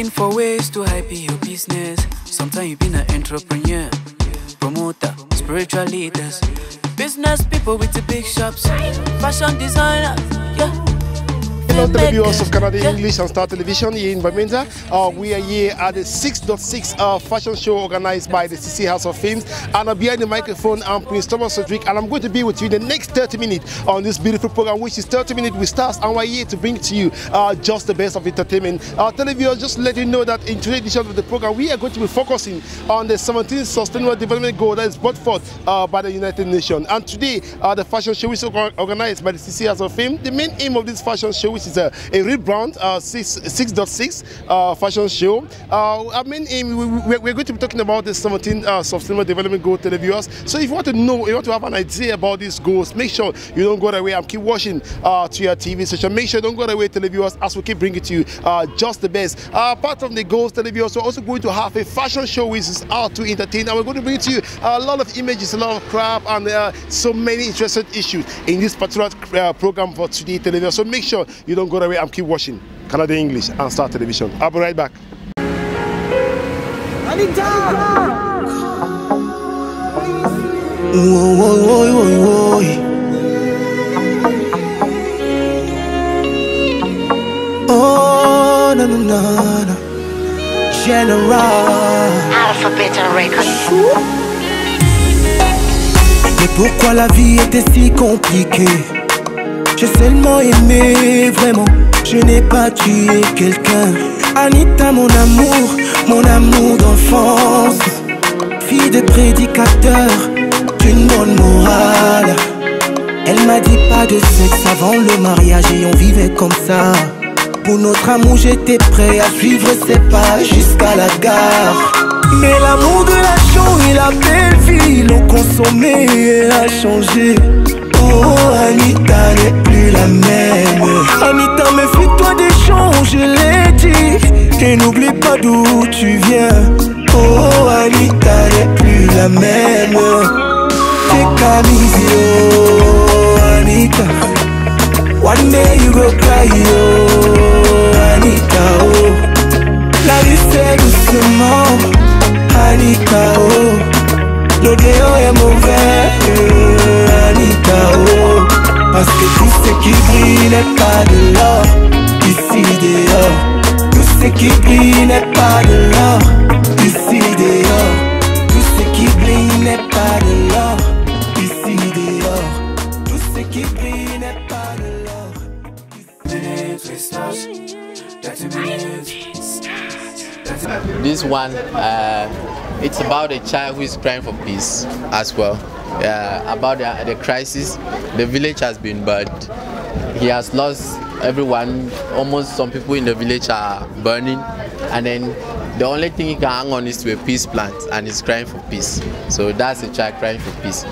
Looking for ways to hype your business. Sometimes you've been an entrepreneur, promoter, spiritual leaders, business people with the big shops, fashion designer, yeah. Hello, televiewers of Canada English and Star Television here in Bamenda. We are here at the 6.6 fashion show organized by the SySy House of Fame. And behind the microphone, I'm Prince Thomas Cedric, and I'm going to be with you in the next 30 minutes on this beautiful program, which is 30 minutes with stars. And we're here to bring to you just the best of entertainment. Televiewers, just to let you know that in today's edition of the program, we are going to be focusing on the 17th Sustainable Development Goal that is brought forth by the United Nations. And today, the fashion show is organized by the SySy House of Fame. The main aim of this fashion show is a rebrand 6.6 fashion show. Our main aim, we're going to be talking about the 17th Sustainable Development Goal, televiewers. So if you want to know, you want to have an idea about these goals, make sure you don't go away and keep watching to your TV station. Make sure you don't go away, televiewers, as we keep bringing to you just the best. Apart from the goals, televiewers, we're also going to have a fashion show which is out to entertain, and we're going to bring to you a lot of images, a lot of crap, and so many interesting issues in this particular program for today, televiewers. So make sure you don't go away and keep watching Canada English and Star Television. I'll be right back. Oh, no, no, no, no. General Alphabet Records. Mais pourquoi la vie était si compliquée? J'ai seulement aimé, vraiment, je n'ai pas tué quelqu'un. Anita, mon amour d'enfance, fille de prédicateur, d'une bonne morale. Elle m'a dit pas de sexe avant le mariage et on vivait comme ça. Pour notre amour j'étais prêt à suivre ses pas jusqu'à la gare. Mais l'amour de la chance et la belle vie l'ont consommé et a changé. Oh, Anita n'est plus la même. Anita, méfie-toi des gens, je l'ai dit. Et n'oublie pas d'où tu viens. Oh, Anita n'est plus la même. T'es camisé, oh, Anita. One day you go cry, oh, Anita, oh. La vie c'est doucement, Anita, oh. L'odéo est mauvais, Anita, oh. Parce que tout ce qui brille n'est pas de l'or, ici dehors. Tout ce qui brille n'est pas de l'or, ici dehors. Tout ce qui brille n'est pas de l'or, ici dehors. Tout ce qui brille n'est pas de l'or. This one, it's about a child who is crying for peace as well. About the crisis, the village has been burned. He has lost everyone. Almost some people in the village are burning, and then the only thing he can hang on is to a peace plant, and he's crying for peace. So that's a child crying for peace.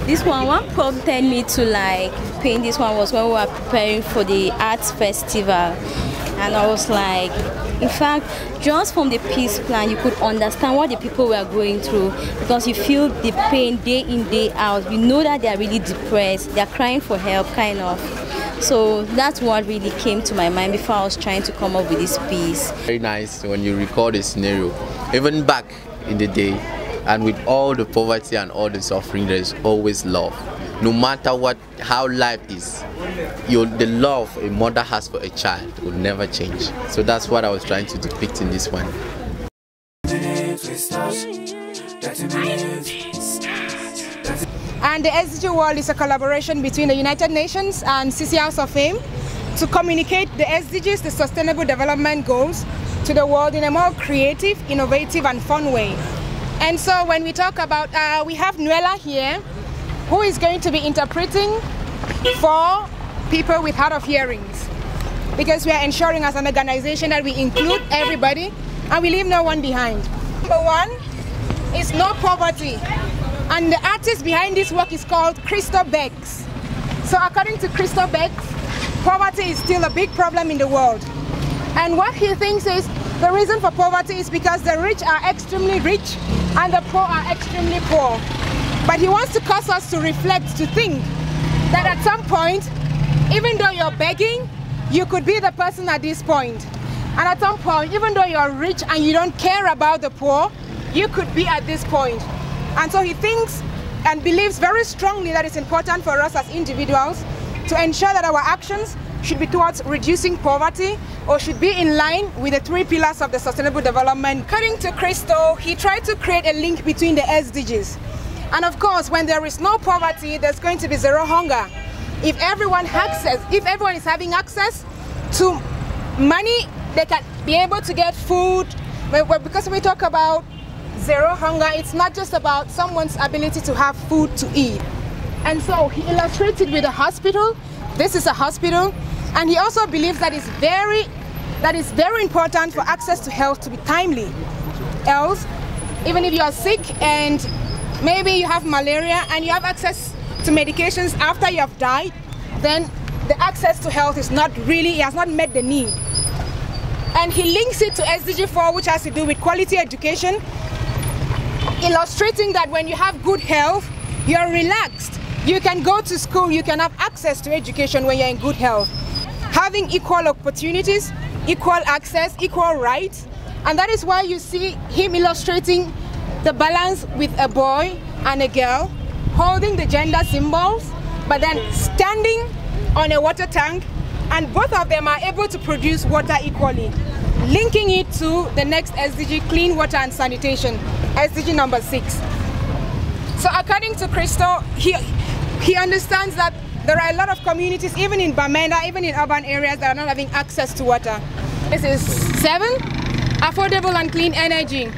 This one prompted me to like paint this one was when we were preparing for the arts festival, and I was like, in fact, just from the peace plan, you could understand what the people were going through, because you feel the pain day in, day out. You know that they are really depressed, they are crying for help, kind of. So that's what really came to my mind before I was trying to come up with this piece. Very nice when you record a scenario, even back in the day, and with all the poverty and all the suffering, there is always love. No matter how life is, the love a mother has for a child will never change. So that's what I was trying to depict in this one. And the SDG World is a collaboration between the United Nations and SySy House of Fame to communicate the SDGs, the Sustainable Development Goals, to the world in a more creative, innovative and fun way. And so when we talk about, we have Nuela here, who is going to be interpreting for people with hard of hearings, because we are ensuring as an organization that we include everybody and we leave no one behind. Number one is no poverty, and the artist behind this work is called Crystal Beggs. So according to Crystal Beggs, poverty is still a big problem in the world, and what he thinks is the reason for poverty is because the rich are extremely rich and the poor are extremely poor. But he wants to cause us to reflect, to think that at some point, even though you're begging, you could be the person at this point. And at some point, even though you're rich and you don't care about the poor, you could be at this point. And so he thinks and believes very strongly that it's important for us as individuals to ensure that our actions should be towards reducing poverty or should be in line with the 3 pillars of the Sustainable Development. According to Crystal, he tried to create a link between the SDGs. And of course, when there is no poverty, there's going to be zero hunger. If everyone is having access to money, they can be able to get food. Because when we talk about zero hunger, it's not just about someone's ability to have food to eat. And so he illustrated with a hospital. This is a hospital. And he also believes that it's very important for access to health to be timely. Else, even if you are sick and maybe you have malaria and you have access to medications after you have died, then the access to health is not really, it has not met the need. And he links it to SDG 4, which has to do with quality education, illustrating that when you have good health, you're relaxed. You can go to school, you can have access to education when you're in good health. Having equal opportunities, equal access, equal rights, and that is why you see him illustrating the balance with a boy and a girl, holding the gender symbols, but then standing on a water tank, and both of them are able to produce water equally, linking it to the next SDG, clean water and sanitation, SDG number 6. So according to Crystal, he understands that there are a lot of communities, even in Bamenda, even in urban areas, that are not having access to water. This is 7, affordable and clean energy.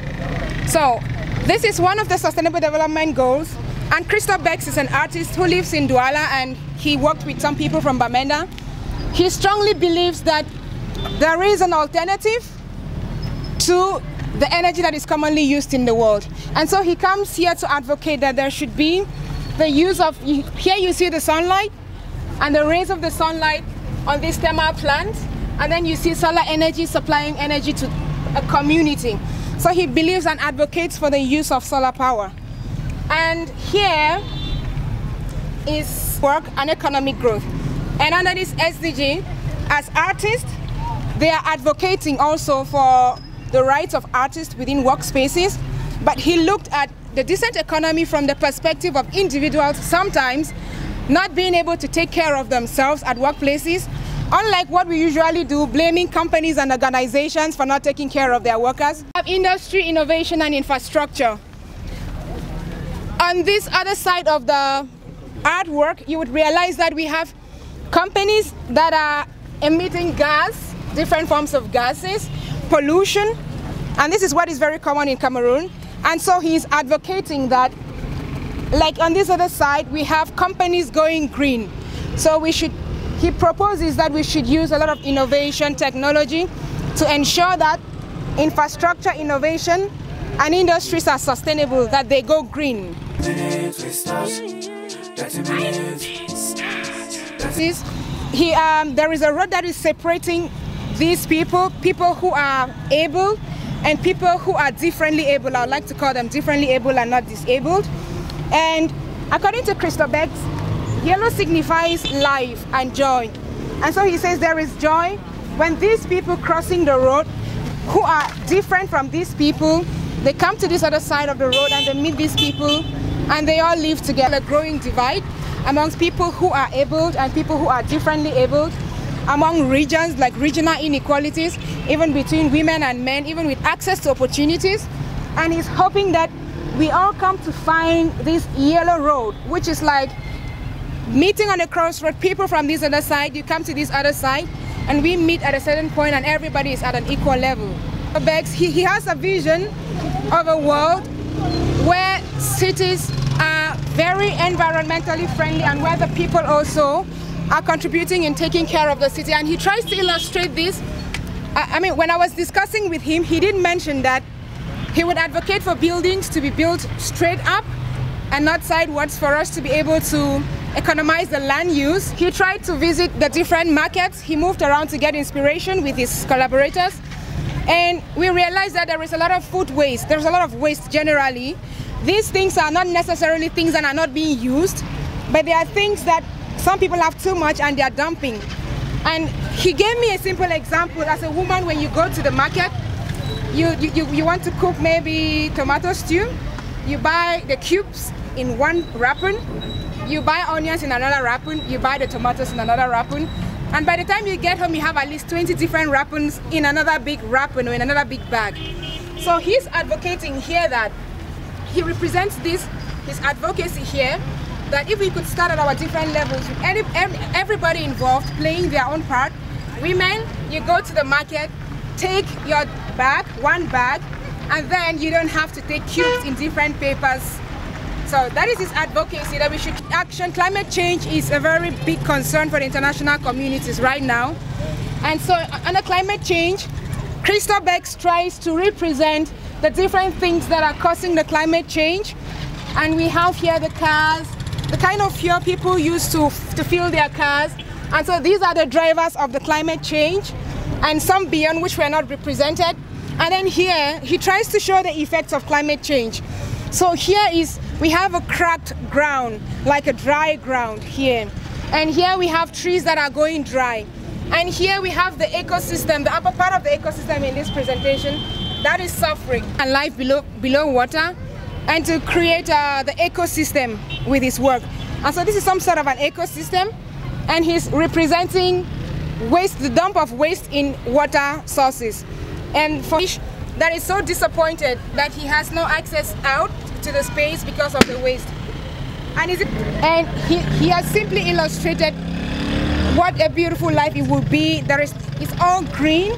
So this is one of the Sustainable Development Goals. And Crystal Bex is an artist who lives in Douala, and he worked with some people from Bamenda. He strongly believes that there is an alternative to the energy that is commonly used in the world. And so he comes here to advocate that there should be the use of, here you see the sunlight and the rays of the sunlight on this thermal plant, and then you see solar energy supplying energy to a community. So he believes and advocates for the use of solar power. And here is work and economic growth. And under this SDG, as artists, they are advocating also for the rights of artists within workspaces. But he looked at the decent economy from the perspective of individuals sometimes not being able to take care of themselves at workplaces, unlike what we usually do, blaming companies and organizations for not taking care of their workers. We have industry, innovation, and infrastructure. On this other side of the artwork, you would realize that we have companies that are emitting gas, different forms of gases, pollution, and this is what is very common in Cameroon. And so he's advocating that, like on this other side, we have companies going green. So he proposes that we should use a lot of innovation technology to ensure that infrastructure, innovation, and industries are sustainable, that they go green. There is a road that is separating these people who are able and people who are differently able. I would like to call them differently able and not disabled. And according to Crystal Bex, yellow signifies life and joy. And so he says there is joy when these people crossing the road who are different from these people, they come to this other side of the road and they meet these people and they all live together. A growing divide amongst people who are abled and people who are differently abled, among regions, like regional inequalities, even between women and men, even with access to opportunities. And he's hoping that we all come to find this yellow road, which is like meeting on a crossroad, people from this other side, you come to this other side, and we meet at a certain point and everybody is at an equal level. Bex, he has a vision of a world where cities are very environmentally friendly and where the people also are contributing in taking care of the city. And he tries to illustrate this. I mean, when I was discussing with him, he did mention that he would advocate for buildings to be built straight up and not sidewards for us to be able to economize the land use. He tried to visit the different markets. He moved around to get inspiration with his collaborators. And we realized that there is a lot of food waste. There's a lot of waste generally. These things are not necessarily things that are not being used, but they are things that some people have too much and they are dumping. And he gave me a simple example. As a woman, when you go to the market, you want to cook maybe tomato stew, you buy the cubes in one wrapper, you buy onions in another wrapper, you buy the tomatoes in another wrapper, and by the time you get home, you have at least 20 different wrappers in another big wrapper or in another big bag. So he's advocating here that he represents this, his advocacy here, that if we could start at our different levels with everybody involved playing their own part. Women, you go to the market, take your bag, one bag, and then you don't have to take cubes in different papers. So that is his advocacy, that we should action. Climate change is a very big concern for the international communities right now. And so under climate change, Crystal Bex tries to represent the different things that are causing the climate change. And we have here the cars, the kind of fuel people use to fuel their cars. And so these are the drivers of the climate change, and some beyond which were not represented. And then here, he tries to show the effects of climate change. So here we have a cracked ground, like a dry ground here. And here we have trees that are going dry. And here we have the ecosystem, the upper part of the ecosystem in this presentation, that is suffering. And life below water, and to create the ecosystem with his work. And so this is some sort of an ecosystem, and he's representing waste, the dump of waste in water sources. And for fish that is so disappointed that he has no access out to the space because of the waste. And he has simply illustrated what a beautiful life it would be. It's all green,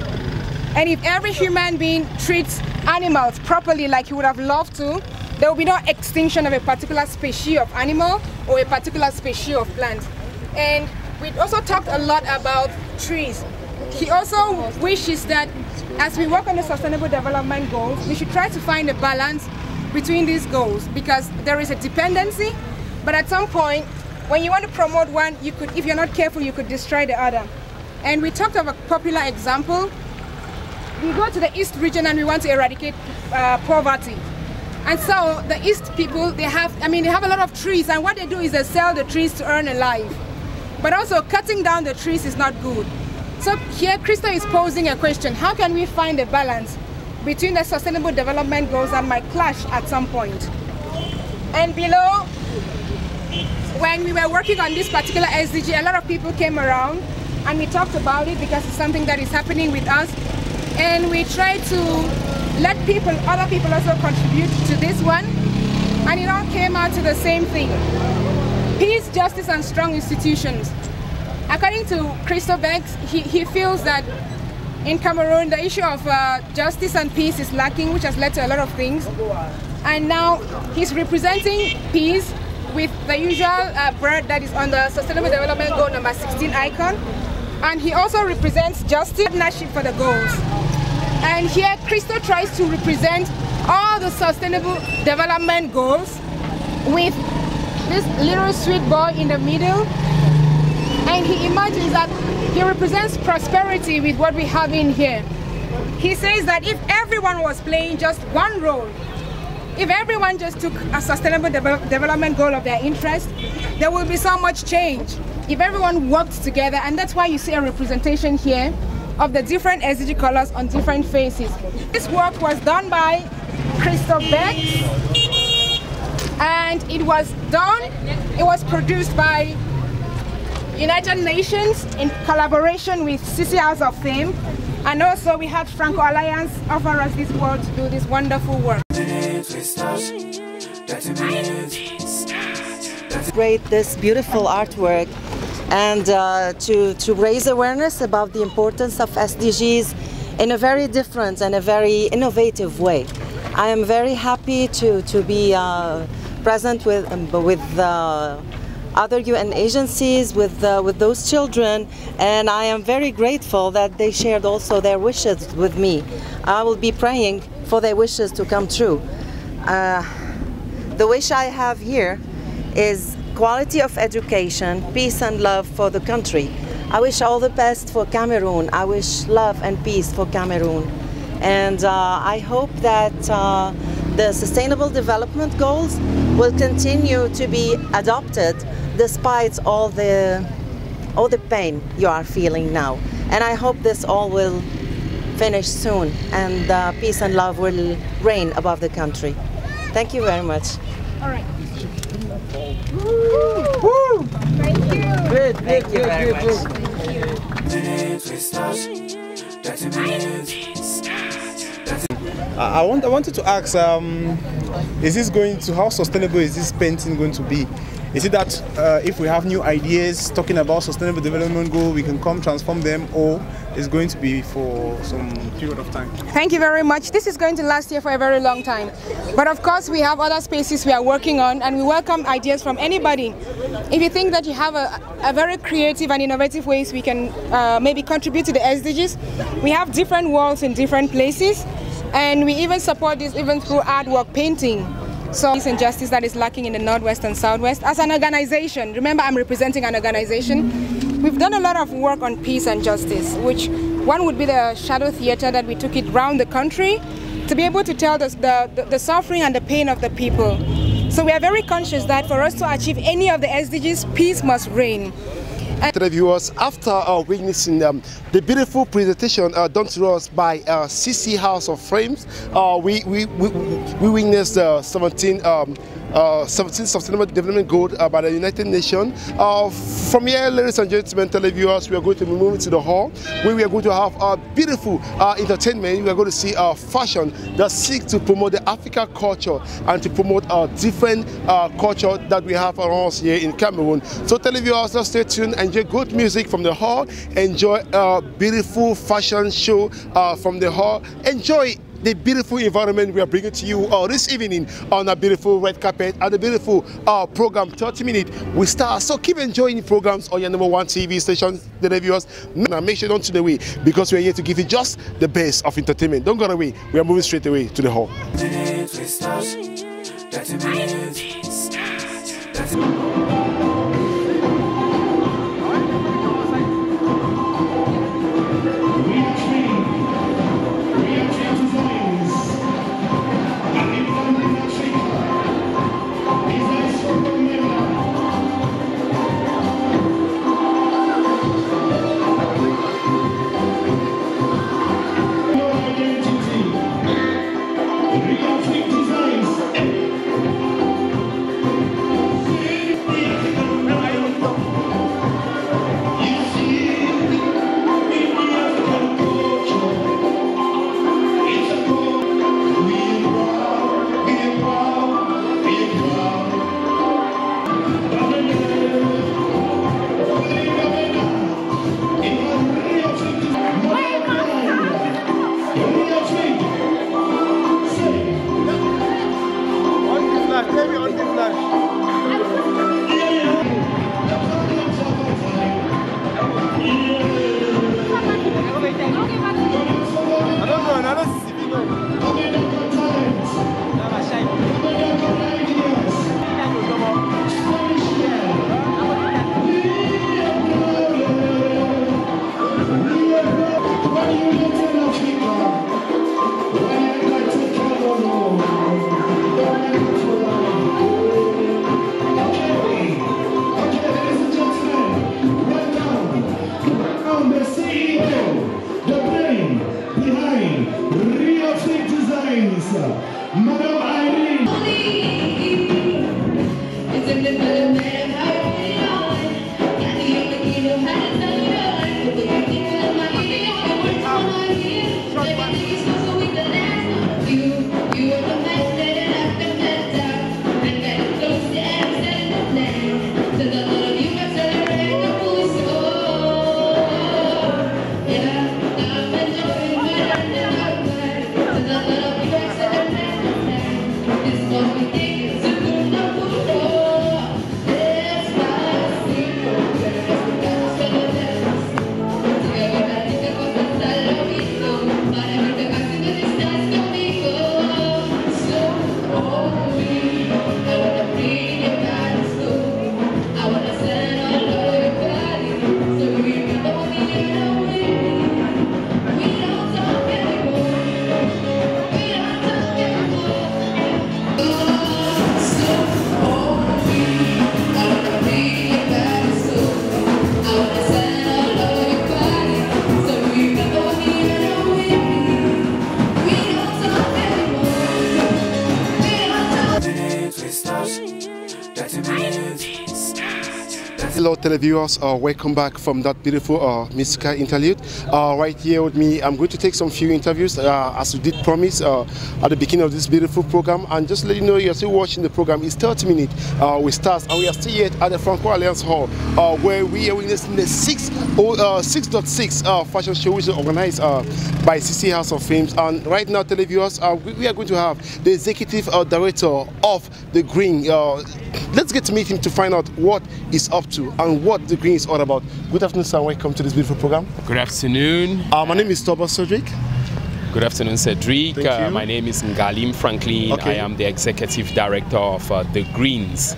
and if every human being treats animals properly like he would have loved to, there will be no extinction of a particular species of animal or a particular species of plant. And we also talked a lot about trees. He also wishes that as we work on the Sustainable Development Goals, we should try to find a balance between these goals, because there is a dependency, but at some point, when you want to promote one, you could, if you're not careful, you could destroy the other. And we talked of a popular example. We go to the East region and we want to eradicate poverty. And so the East people, they have a lot of trees, and what they do is they sell the trees to earn a life. But also cutting down the trees is not good. So here Crystal is posing a question: how can we find a balance between the Sustainable Development Goals that might clash at some point? And below, when we were working on this particular SDG, a lot of people came around and we talked about it because it's something that is happening with us. And we tried to let other people also contribute to this one. And it all came out to the same thing: peace, justice, and strong institutions. According to Crystal Bex, he feels that in Cameroon, the issue of justice and peace is lacking, which has led to a lot of things. And now he's representing peace with the usual bird that is on the Sustainable Development Goal number 16 icon. And he also represents justice, partnership for the goals. And here Crystal tries to represent all the Sustainable Development Goals with this little sweet boy in the middle. And he imagines that he represents prosperity with what we have in here. He says that if everyone was playing just one role, if everyone just took a Sustainable Development Goal of their interest, there will be so much change if everyone worked together. And that's why you see a representation here of the different SDG colors on different faces. This work was done by Crystal Bex, and it was produced by United Nations in collaboration with SySy House of Fame, and also we had Franco Alliance offer us this work to do this wonderful work. Create this beautiful artwork and to raise awareness about the importance of SDGs in a very different and a very innovative way. I am very happy to be present with other UN agencies, with those children, and I am very grateful that they shared also their wishes with me. I will be praying for their wishes to come true. The wish I have here is quality of education, peace and love for the country. I wish all the best for Cameroon. I wish love and peace for Cameroon. And I hope that the Sustainable Development Goals will continue to be adopted despite all the pain you are feeling now. And I hope this all will finish soon and peace and love will reign above the country. Thank you very much. All right. Woo! Thank you. Great, great, Thank you very much. I wanted to ask, is this going to, how sustainable is this painting going to be? Is it that if we have new ideas talking about sustainable development goal, we can come transform them, or is going to be for some period of time? Thank you very much. This is going to last here for a very long time. But of course, we have other spaces we are working on, and we welcome ideas from anybody. If you think that you have a very creative and innovative ways we can maybe contribute to the SDGs, we have different walls in different places, and we even support this even through artwork painting. So peace and justice that is lacking in the Northwest and Southwest. As an organization, remember I'm representing an organization, we've done a lot of work on peace and justice, which one would be the shadow theater that we took it around the country to be able to tell the suffering and the pain of the people. So we are very conscious that for us to achieve any of the SDGs, peace must reign. Viewers, after witnessing the beautiful presentation done to us by SySy House of Frames, we witnessed the 17 Sustainable Development Goal by the United Nations. From here, ladies and gentlemen, televiewers, we are going to be moving to the hall where we are going to have beautiful entertainment. We are going to see fashion that seeks to promote the African culture and to promote different culture that we have around us here in Cameroon. So televiewers, just stay tuned, enjoy good music from the hall, enjoy a beautiful fashion show from the hall, enjoy the beautiful environment we are bringing to you this evening on a beautiful red carpet and a beautiful program 30 minutes with stars. So keep enjoying the programs on your #1 TV station, the reviewers. Now make sure don't tune away, because we are here to give you just the best of entertainment. Don't go away. We are moving straight away to the hall. 30 minutes. Hello televiewers, welcome back from that beautiful musical interlude. Right here with me, I'm going to take some few interviews as we did promise at the beginning of this beautiful program. And just to let you know, you're still watching the program. It's 30 minutes with stars, and we are still here at the Franco Alliance Hall where we are witnessing the 6.6 fashion show, which is organized by SySy House of Fame. And right now, televiewers, we are going to have the executive director of the Green. Let's get to meet him to find out what he's up to and what the Green is all about. Good afternoon, sir. Welcome to this beautiful program. Good afternoon. My name is Thomas Cedric. Good afternoon, Cedric. My name is Ngalim Franklin. Okay. I am the executive director of the Greens.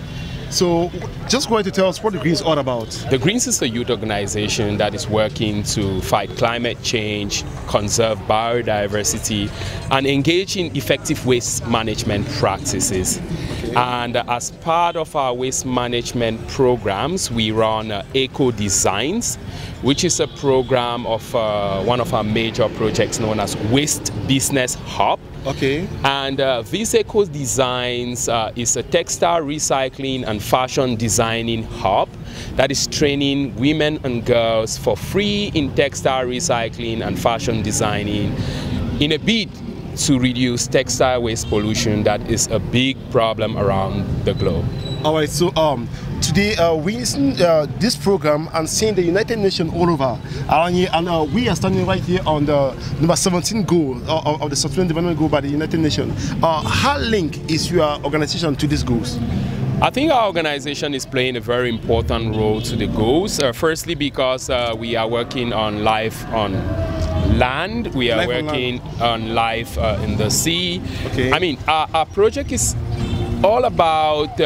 So, just going to tell us what the Greens is all about. The Greens is a youth organization that is working to fight climate change, conserve biodiversity, and engage in effective waste management practices. Okay. And as part of our waste management programs, we run Eco Designs, which is a program of one of our major projects known as Waste Business Hub. Okay. And this Eco Designs is a textile recycling and fashion designing hub that is training women and girls for free in textile recycling and fashion designing in a bid to reduce textile waste pollution that is a big problem around the globe. All right, so today we listen this program and seeing the United Nations all over around here, and we are standing right here on the number 17 goal of the Sustainable Development Goal by the United Nations. How linked is your organization to these goals? I think our organization is playing a very important role to the goals. Firstly, because we are working on life on land, we are working on life in the sea. Okay. I mean, our project is all about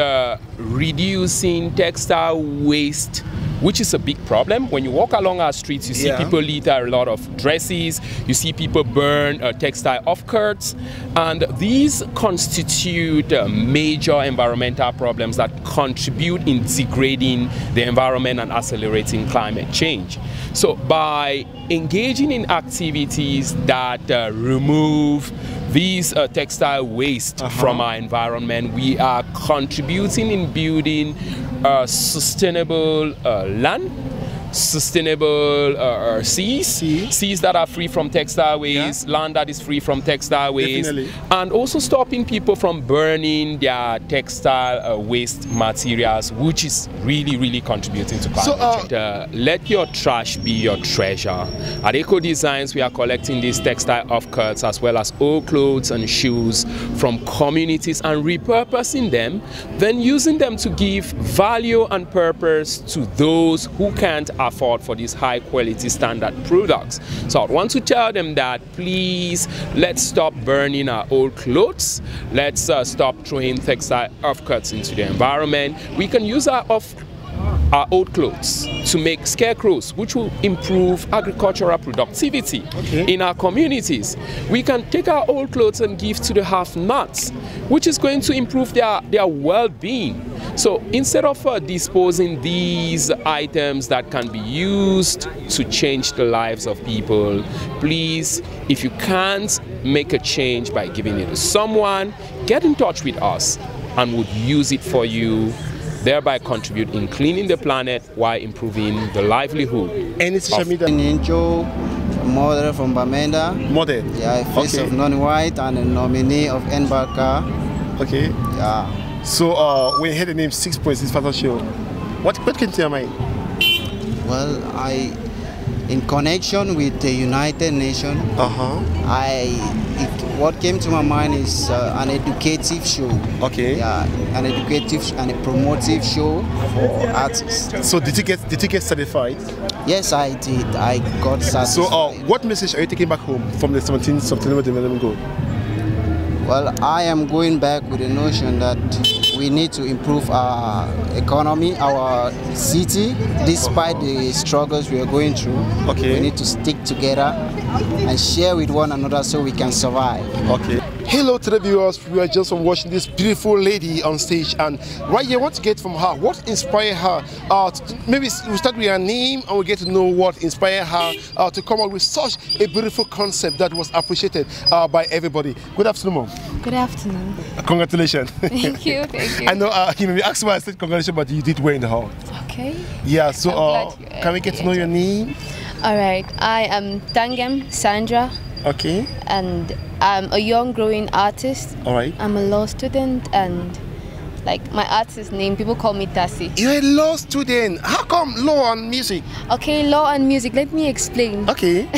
reducing textile waste, which is a big problem. When you walk along our streets, you see people litter a lot of dresses, you see people burn textile offcuts, and these constitute major environmental problems that contribute in degrading the environment and accelerating climate change. So by engaging in activities that remove these textile waste from our environment, we are contributing in building sustainable land, sustainable seas that are free from textile waste, land that is free from textile waste, and also stopping people from burning their textile waste materials, which is really contributing to climate change. Let your trash be your treasure. At Eco Designs, we are collecting these textile offcuts as well as old clothes and shoes from communities and repurposing them, then using them to give value and purpose to those who can't afford for these high quality standard products. So I want to tell them that please, let's stop burning our old clothes. Let's stop throwing textile offcuts into the environment. We can use our old clothes to make scarecrows, which will improve agricultural productivity in our communities. We can take our old clothes and give to the have-nots, which is going to improve their well-being. So instead of disposing these items that can be used to change the lives of people, please, if you can't make a change by giving it to someone, get in touch with us and we'll use it for you, thereby contribute in cleaning the planet while improving the livelihood. Any social media? Model from Bamenda. Model? Yeah, face of non-white and a nominee of Nbarka. Okay. Yeah. So when you hear the name 6.6 Fashion Show, what came to your mind? Well, in connection with the United Nations, what came to my mind is an educative show. Okay. Yeah, an educative and a promotive show for artists. So did you get certified? Yes, I did. I got satisfied. So what message are you taking back home from the 17th Sustainable Development Goal? Well, I am going back with the notion that we need to improve our economy, our city, despite the struggles we are going through. Okay. We need to stick together and share with one another so we can survive. Okay. Hello to the viewers, we are just watching this beautiful lady on stage, and right here, what to get from her, what inspired her, maybe we start with her name and we get to know what inspired her to come up with such a beautiful concept that was appreciated by everybody. Good afternoon, Mom. Good afternoon. Congratulations. Thank you. Thank you. I know you may be asked why I said congratulations, but you did well in the hall. Okay. Yeah, so can we get to know your name? Alright, I am Tangem Sandra. Okay. And I'm a young growing artist. Alright. I'm a law student, and like my artist name, people call me Tassi. You're a law student. How come law and music? Okay, law and music. Let me explain. Okay.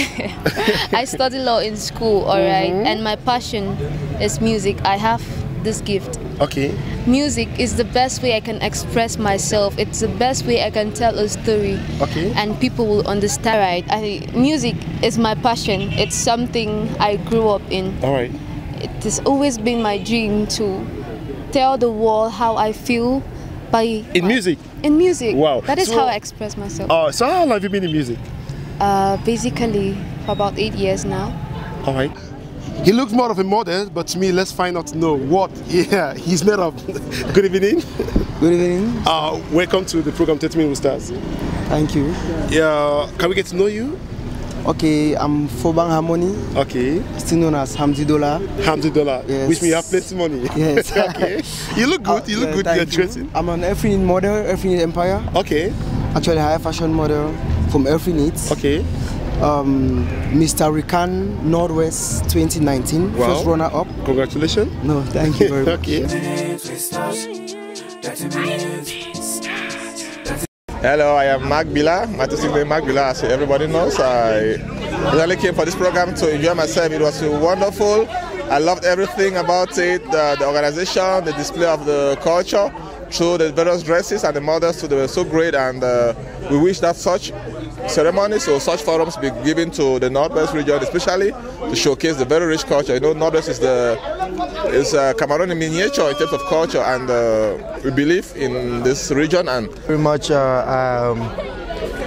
I study law in school, alright, and my passion is music. I have this gift. Okay. Music is the best way I can express myself. It's the best way I can tell a story. Okay. And people will understand. Right. Music is my passion. It's something I grew up in. Alright. It has always been my dream to tell the world how I feel in music. In music. Wow. That is how I express myself. Oh, so how long have you been in music? Basically for about 8 years now. Alright. He looks more of a model, but to me, let's find out to know what he's made of. Good evening. Good evening. Welcome to the program 30 Minutes with Stars. Thank you. Yeah, can we get to know you? Okay, I'm Fobang Harmony. Okay. Still known as Hamdi Dollar. Hamdi Dollar. Yes. Which means you have plenty of money. Yes. Okay. You look good. You look good. You're dressing. I'm an Everything model, Everything Empire. Okay. Actually, high fashion model from Everything. Okay. Mr. Rican Northwest 2019, first runner-up. Congratulations. No, thank you very much. Okay. Hello, I am Mark Bila, my artistic name Mark Bila, as everybody knows. I really came for this program to enjoy myself. It was wonderful. I loved everything about it, the organization, the display of the culture, through the various dresses and the models. They were so great, and we wish that such ceremonies or such forums be given to the Northwest region, especially to showcase the very rich culture. You know, Northwest is Cameroon in miniature in terms of culture, and we believe in this region. And very much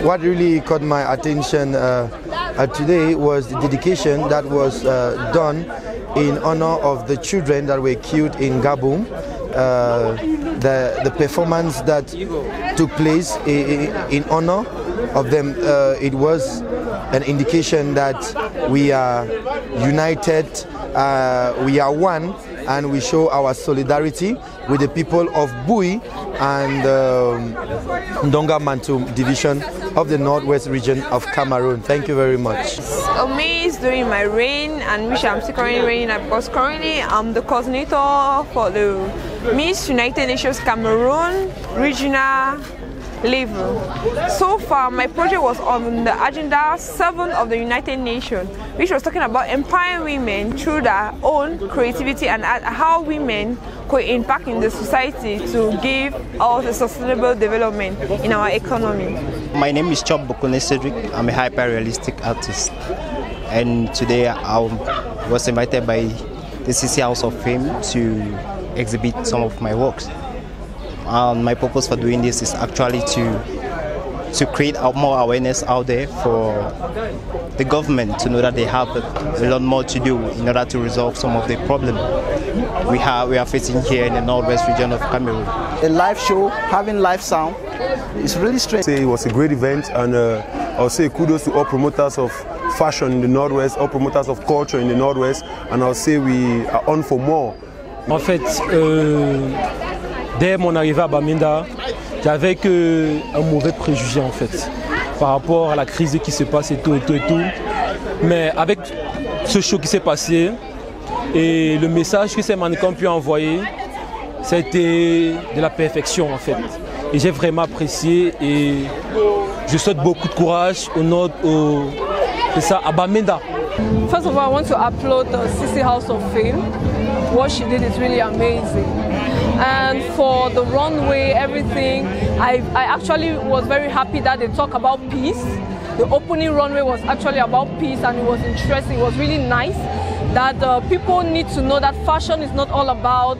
what really caught my attention today was the dedication that was done in honor of the children that were killed in Gabon. The performance that took place in honor of them, it was an indication that we are united, we are one, and we show our solidarity with the people of Bui and Ndonga Mantu division of the Northwest region of Cameroon. Thank you very much. Amazed during my reign, and which I'm still currently reigning, because currently I'm the coordinator for the Miss United Nations Cameroon regional level. So far, my project was on the agenda 7 of the United Nations, which was talking about empowering women through their own creativity and how women could impact in the society to give us a sustainable development in our economy. My name is Chop Bokone Cedric. I'm a hyper-realistic artist, and today I was invited by the SySy House of Fame to exhibit some of my works. My purpose for doing this is actually to create more awareness out there for the government to know that they have a lot more to do in order to resolve some of the problems we are facing here in the Northwest region of Cameroon. A live show, having live sound, it's really strange. It was a great event, and I'll say kudos to all promoters of fashion in the Northwest, all promoters of culture in the Northwest, and I'll say we are on for more. En fait, dès mon arrivée à Bamenda, j'avais un mauvais préjugé en fait par rapport à la crise qui se passe et tout. Mais avec ce show qui s'est passé et le message que ces mannequins ont pu envoyer, c'était de la perfection en fait. Et j'ai vraiment apprécié, et je souhaite beaucoup de courage à Bamenda. First of all, I want to applaud the SySy House of Fame. What she did is really amazing. And for the runway, everything, I actually was very happy that they talk about peace. The opening runway was actually about peace, and it was interesting. It was really nice that people need to know that fashion is not all about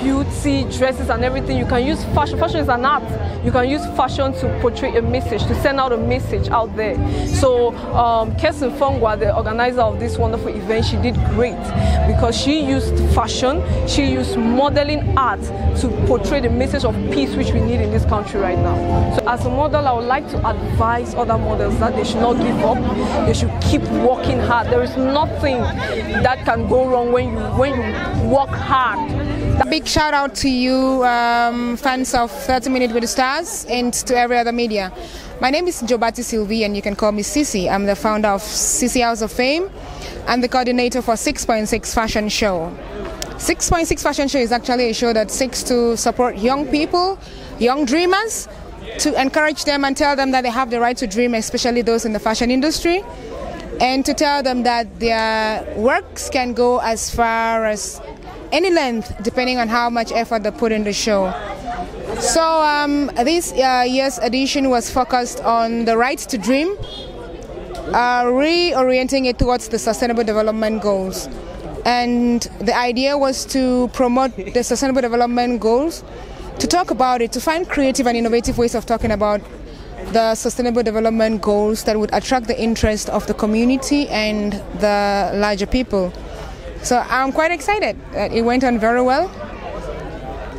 beauty, dresses and everything. You can use fashion. Fashion is an art. You can use fashion to portray a message, to send out a message out there. So Kesin Fongwa, the organizer of this wonderful event, she did great because she used fashion, she used modeling art to portray the message of peace which we need in this country right now. So as a model, I would like to advise other models that they should not give up. They should keep working hard. There is nothing that can go wrong when you work hard. A big shout out to you, fans of 30 Minutes with the Stars, and to every other media. My name is Jobati Sylvie, and you can call me SySy. I'm the founder of SySy House of Fame and the coordinator for 6.6 Fashion Show. 6.6 Fashion Show is actually a show that seeks to support young people, young dreamers, to encourage them and tell them that they have the right to dream, especially those in the fashion industry, and to tell them that their works can go as far as any length, depending on how much effort they put in the show. So this year's edition was focused on the right to dream, reorienting it towards the Sustainable Development Goals. And the idea was to promote the Sustainable Development Goals, to talk about it, to find creative and innovative ways of talking about the Sustainable Development Goals that would attract the interest of the community and the larger people. So I'm quite excited. It went on very well,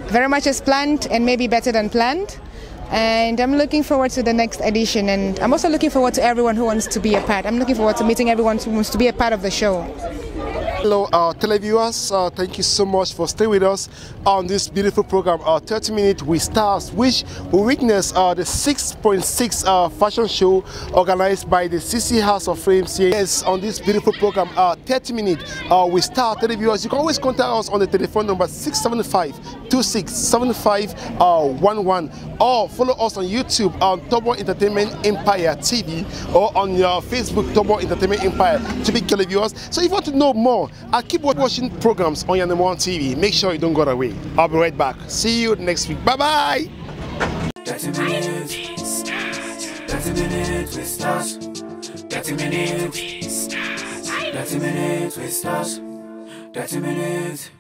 very much as planned, and maybe better than planned. And I'm looking forward to the next edition, and I'm also looking forward to everyone who wants to be a part. I'm looking forward to meeting everyone who wants to be a part of the show. Hello, televiewers. Thank you so much for staying with us on this beautiful program, 30 Minutes with Stars, which we witness the 6.6 fashion show organized by the SySy House of Fame. Yes, on this beautiful program, 30 Minutes with Stars. Televiewers, you can always contact us on the telephone number 675-2675-11, or follow us on YouTube on Turbo Entertainment Empire TV, or on your Facebook Turbo Entertainment Empire to be televiewers. So if you want to know more, I'll keep watching programs on your number one TV. Make sure you don't go away. I'll be right back. See you next week. Bye-bye. 30 minutes. 30 minutes with Stars. 30 minutes. 30 minutes with Stars. 30 minutes.